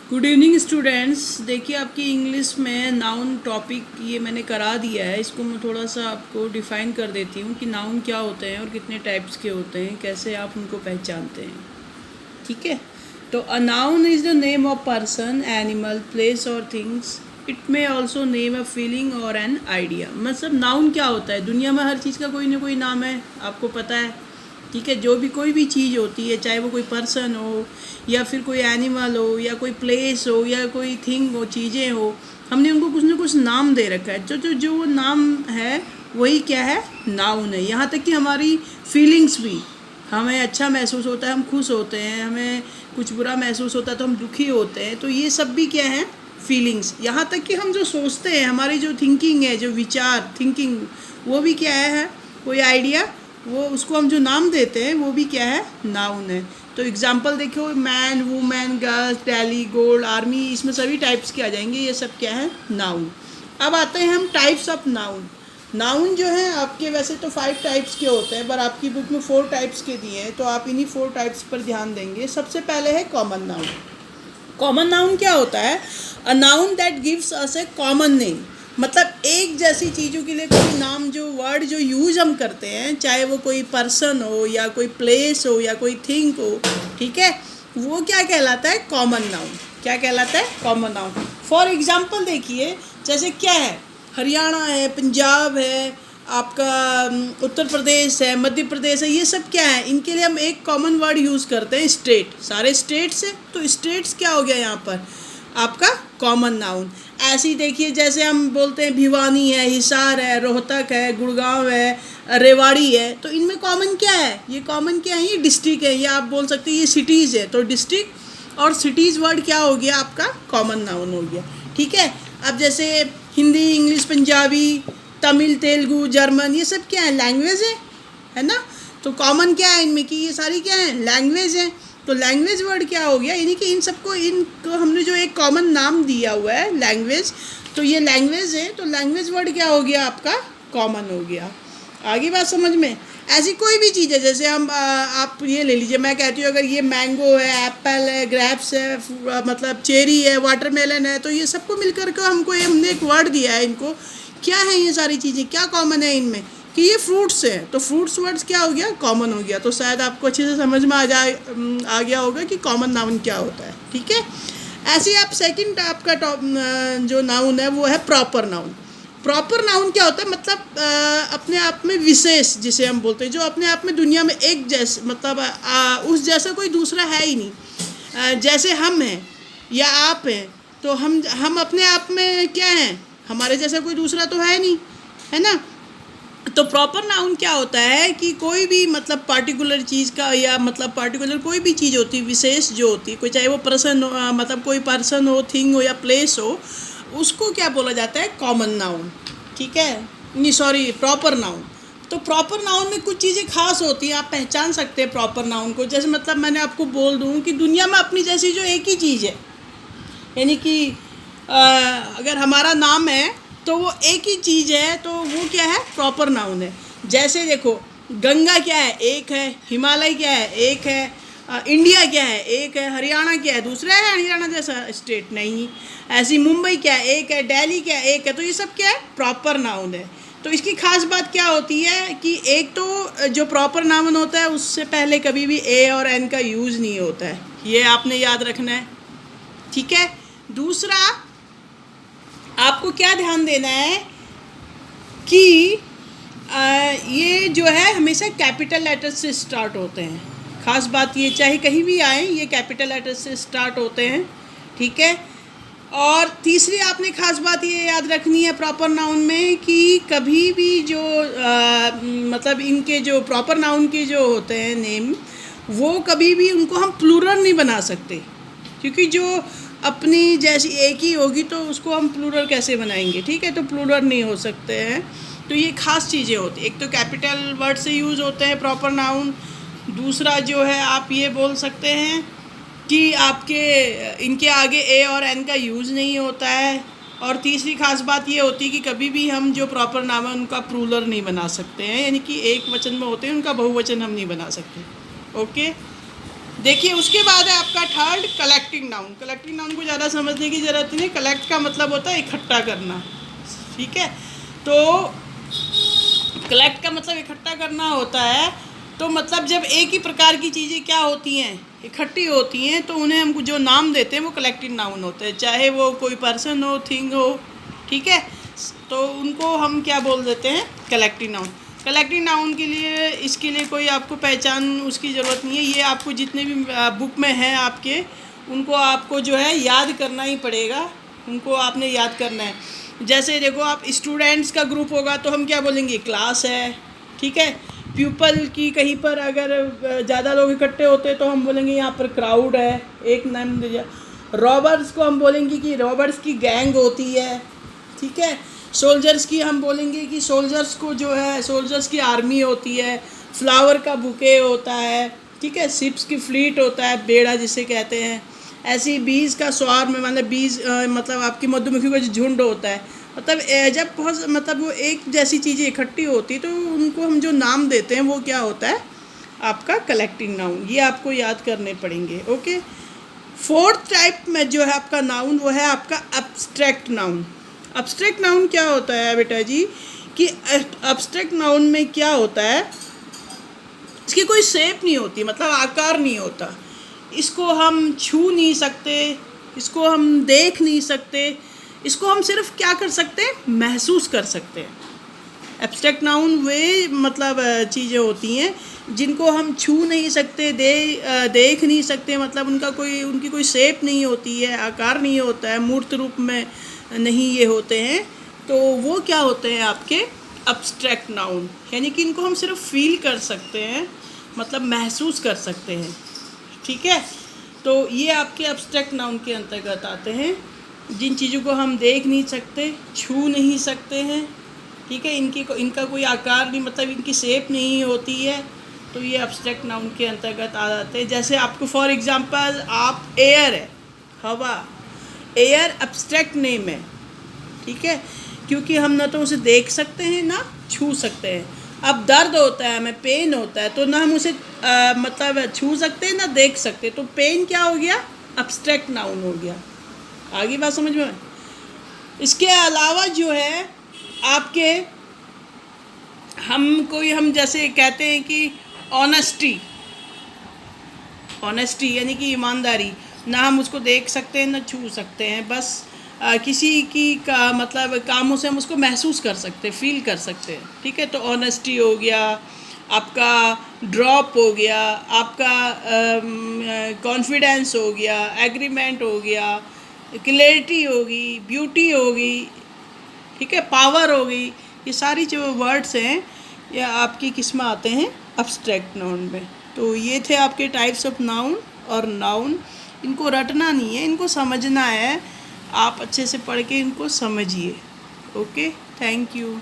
Good evening students. देखिए आपकी English में नाउन टॉपिक ये मैंने करा दिया है। इसको मैं थोड़ा सा आपको डिफ़ाइन कर देती हूँ कि नाउन क्या होते हैं और कितने टाइप्स के होते हैं, कैसे आप उनको पहचानते हैं। ठीक है, तो a noun is the name of person, animal, place और things. It may also name a feeling और एन आइडिया। मतलब नाउन क्या होता है, दुनिया में हर चीज़ का कोई ना कोई नाम है, आपको पता है। ठीक है, जो भी कोई भी चीज़ होती है, चाहे वो कोई पर्सन हो या फिर कोई एनिमल हो या कोई प्लेस हो या कोई थिंग हो, चीज़ें हो, हमने उनको कुछ ना कुछ नाम दे रखा है। जो वो नाम है वही क्या है, नाउन है। यहाँ तक कि हमारी फीलिंग्स भी, हमें अच्छा महसूस होता है हम खुश होते हैं, हमें कुछ बुरा महसूस होता है तो हम दुखी होते हैं, तो ये सब भी क्या है, फीलिंग्स। यहाँ तक कि हम जो सोचते हैं, हमारी जो थिंकिंग है, जो विचार थिंकिंग, वो भी क्या है, कोई आइडिया, वो उसको हम जो नाम देते हैं वो भी क्या है, नाउन है। तो एग्जांपल देखो, man, women, girls, Delhi, gold, army, इसमें सभी टाइप्स के आ जाएंगे, ये सब क्या है, नाउन। अब आते हैं हम टाइप्स ऑफ नाउन। नाउन जो है आपके वैसे तो 5 टाइप्स के होते हैं, पर आपकी बुक में 4 टाइप्स के दिए हैं, तो आप इन्हीं 4 टाइप्स पर ध्यान देंगे। सबसे पहले है कॉमन नाउन। कॉमन नाउन क्या होता है, a noun that gives us A common name. मतलब एक जैसी चीज़ों के लिए कोई नाम, जो वर्ड जो यूज हम करते हैं, चाहे वो कोई पर्सन हो या कोई प्लेस हो या कोई थिंग हो, ठीक है, वो क्या कहलाता है, कॉमन नाउन। क्या कहलाता है, कॉमन नाउन। फॉर एग्जाम्पल देखिए, जैसे क्या है, हरियाणा है, पंजाब है, आपका उत्तर प्रदेश है, मध्य प्रदेश है, ये सब क्या है, इनके लिए हम एक कॉमन वर्ड यूज़ करते हैं, स्टेट। सारे स्टेट्स हैं, तो स्टेट्स क्या हो गया यहाँ पर, आपका कॉमन नाउन। ऐसे ही देखिए, जैसे हम बोलते हैं भिवानी है, हिसार है, रोहतक है, गुड़गांव है, रेवाड़ी है, तो इनमें कॉमन क्या है, ये कॉमन क्या है, ये डिस्ट्रिक्ट है, या आप बोल सकते हैं ये सिटीज़ है। तो डिस्ट्रिक्ट और सिटीज़ वर्ड क्या हो गया, आपका कॉमन नाउन हो गया। ठीक है, अब जैसे हिंदी, इंग्लिश, पंजाबी, तमिल, तेलुगु, जर्मन, ये सब क्या है, लैंग्वेज है ना। तो कॉमन क्या है इनमें कि ये सारी क्या है, लैंग्वेज है। तो लैंग्वेज वर्ड क्या हो गया, यानी कि इन सबको, इनको हमने जो एक कॉमन नाम दिया हुआ है लैंग्वेज, तो ये लैंग्वेज है, तो लैंग्वेज वर्ड क्या हो गया, आपका कॉमन हो गया। आगे बात समझ में। ऐसी कोई भी चीज़ है, जैसे हम आप ये ले लीजिए, मैं कहती हूँ अगर ये मैंगो है, एप्पल है, ग्रेप्स है, मतलब चेरी है, वाटरमेलन है, तो ये सबको मिलकर के हमने एक वर्ड दिया है। इनको क्या है, ये सारी चीज़ें क्या कॉमन है इनमें, कि ये फ्रूट्स हैं, तो फ्रूट्स वर्ड्स क्या हो गया, कॉमन हो गया। तो शायद आपको अच्छे से समझ में आ गया होगा कि कॉमन नाउन क्या होता है। ठीक है, ऐसे आप सेकंड आपका जो नाउन है वो है प्रॉपर नाउन। प्रॉपर नाउन क्या होता है, मतलब अपने आप में विशेष, जिसे हम बोलते हैं, जो अपने आप में दुनिया में एक जैसे, मतलब उस जैसा कोई दूसरा है ही नहीं। जैसे हम हैं या आप हैं, तो हम अपने आप में क्या हैं, हमारे जैसा कोई दूसरा तो है नहीं, है ना। तो प्रॉपर नाउन क्या होता है कि कोई भी, मतलब पार्टिकुलर चीज़ का, या मतलब पार्टिकुलर कोई भी चीज़ होती है, विशेष जो होती है, कोई चाहे वो पर्सन हो, मतलब कोई पर्सन हो, थिंग हो या प्लेस हो, उसको क्या बोला जाता है, कॉमन नाउन। ठीक है, नहीं सॉरी, प्रॉपर नाउन। तो प्रॉपर नाउन में कुछ चीज़ें खास होती हैं, आप पहचान सकते हैं प्रॉपर नाउन को। जैसे मतलब मैंने आपको बोल दूँ कि दुनिया में अपनी जैसी जो एक ही चीज़ है, यानी कि अगर हमारा नाम है तो वो एक ही चीज़ है, तो वो क्या है, प्रॉपर नाउन है। जैसे देखो, गंगा क्या है, एक है, हिमालय क्या है, एक है, इंडिया क्या है, एक है, हरियाणा क्या है, दूसरा है हरियाणा जैसा स्टेट नहीं। ऐसी मुंबई क्या है, एक है, दिल्ली क्या है, एक है। तो ये सब क्या है, प्रॉपर नाउन है। तो इसकी खास बात क्या होती है कि एक तो जो प्रॉपर नाउन होता है उससे पहले कभी भी ए और एन का यूज़ नहीं होता है, ये आपने याद रखना है। ठीक है, दूसरा आपको क्या ध्यान देना है कि ये जो है हमेशा कैपिटल लेटर से स्टार्ट होते हैं। ख़ास बात ये, चाहे कहीं भी आए, ये कैपिटल लेटर से स्टार्ट होते हैं। ठीक है, और तीसरी आपने ख़ास बात ये याद रखनी है प्रॉपर नाउन में कि कभी भी जो मतलब इनके जो प्रॉपर नाउन के जो होते हैं नेम, वो कभी भी उनको हम प्लूरल नहीं बना सकते, क्योंकि जो अपनी जैसी एक ही होगी तो उसको हम प्लूरल कैसे बनाएंगे। ठीक है, तो प्लूरल नहीं हो सकते हैं। तो ये खास चीज़ें होती हैं, एक तो कैपिटल वर्ड से यूज़ होते हैं प्रॉपर नाउन, दूसरा जो है आप ये बोल सकते हैं कि आपके इनके आगे ए और एन का यूज़ नहीं होता है, और तीसरी खास बात ये होती है कि कभी भी हम जो प्रॉपर नाउन है उनका प्लूरल नहीं बना सकते हैं, यानी कि एक वचन में होते हैं, उनका बहुवचन हम नहीं बना सकते। ओके। देखिए उसके बाद है आपका third collecting noun. Collecting noun को ज़्यादा समझने की ज़रूरत नहीं। कलेक्ट का मतलब होता है इकट्ठा करना, ठीक है। तो कलेक्ट का मतलब इकट्ठा करना होता है। तो मतलब जब एक ही प्रकार की चीज़ें क्या होती हैं, इकट्ठी होती हैं, तो उन्हें हम जो नाम देते हैं वो कलेक्टिव नाउन होते हैं, चाहे वो कोई पर्सन हो, थिंग हो, ठीक है। तो उनको हम क्या बोल देते हैं, कलेक्टिव नाउन। कलेक्टिव नाउन के लिए, इसके लिए कोई आपको पहचान उसकी ज़रूरत नहीं है। ये आपको जितने भी बुक में हैं आपके, उनको आपको जो है याद करना ही पड़ेगा, उनको आपने याद करना है। जैसे देखो, आप स्टूडेंट्स का ग्रुप होगा तो हम क्या बोलेंगे, क्लास है, ठीक है। प्यूपल की कहीं पर अगर ज़्यादा लोग इकट्ठे होते हैं तो हम बोलेंगे यहाँ पर क्राउड है, एक नाम दीजिए। रॉबर्स को हम बोलेंगे कि रॉबर्स की गैंग होती है, ठीक है। सोल्जर्स की हम बोलेंगे कि सोल्जर्स को जो है, सोल्जर्स की आर्मी होती है। फ्लावर का बुके होता है, ठीक है। शिप्स की फ्लीट होता है, बेड़ा जिसे कहते हैं। ऐसी बीज का स्वार में, मतलब बीज मतलब आपकी मधुमक्खी का जो झुंड होता है, मतलब जब बहुत मतलब वो एक जैसी चीज़ें इकट्ठी होती तो उनको हम जो नाम देते हैं वो क्या होता है, आपका कलेक्टिंग नाउन। ये आपको याद करने पड़ेंगे, ओके। फोर्थ टाइप में जो है आपका नाउन, वो है आपका एब्स्ट्रैक्ट नाउन। एब्स्ट्रैक्ट नाउन क्या होता है बेटा जी, कि एब्स्ट्रैक्ट नाउन में क्या होता है, इसकी कोई शेप नहीं होती, मतलब आकार नहीं होता। इसको हम छू नहीं सकते, इसको हम देख नहीं सकते, इसको हम सिर्फ क्या कर सकते हैं, महसूस कर सकते हैं। एब्स्ट्रैक्ट नाउन वे मतलब चीज़ें होती हैं जिनको हम छू नहीं सकते, देख नहीं सकते, मतलब उनकी कोई शेप नहीं होती है, आकार नहीं होता है, मूर्त रूप में नहीं ये होते हैं। तो वो क्या होते हैं, आपके एब्स्ट्रैक्ट नाउन। यानी कि इनको हम सिर्फ फील कर सकते हैं, मतलब महसूस कर सकते हैं, ठीक है। तो ये आपके एब्स्ट्रैक्ट नाउन के अंतर्गत आते हैं, जिन चीज़ों को हम देख नहीं सकते, छू नहीं सकते हैं, ठीक है। इनका कोई आकार नहीं, मतलब इनकी शेप नहीं होती है, तो ये एब्स्ट्रैक्ट नाउन के अंतर्गत आ जाते हैं। जैसे आपको फॉर एग्जांपल, आप एयर है, हवा, एयर एब्स्ट्रैक्ट नेम है, ठीक है, क्योंकि हम ना तो उसे देख सकते हैं ना छू सकते हैं। अब दर्द होता है, हमें पेन होता है, तो ना हम उसे मतलब छू सकते हैं ना देख सकते, तो पेन क्या हो गया, एब्स्ट्रैक्ट नाउन हो गया। आगे बात समझ में। इसके अलावा जो है आपके, हम जैसे कहते हैं कि ऑनेस्टी यानी कि ईमानदारी, ना हम उसको देख सकते हैं ना छू सकते हैं, बस किसी की का मतलब कामों से हम उसको महसूस कर सकते हैं, फील कर सकते हैं, ठीक है। तो ऑनेस्टी हो गया, आपका ड्रॉप हो गया, आपका कॉन्फिडेंस हो गया, एग्रीमेंट हो गया, क्लैरिटी होगी, ब्यूटी होगी, ठीक है, पावर हो गई। ये सारी जो वर्ड्स हैं ये आपकी किस में आते हैं, एब्स्ट्रैक्ट नाउन में। तो ये थे आपके टाइप्स ऑफ नाउन और नाउन। इनको रटना नहीं है, इनको समझना है। आप अच्छे से पढ़ के इनको समझिए, ओके। Thank you.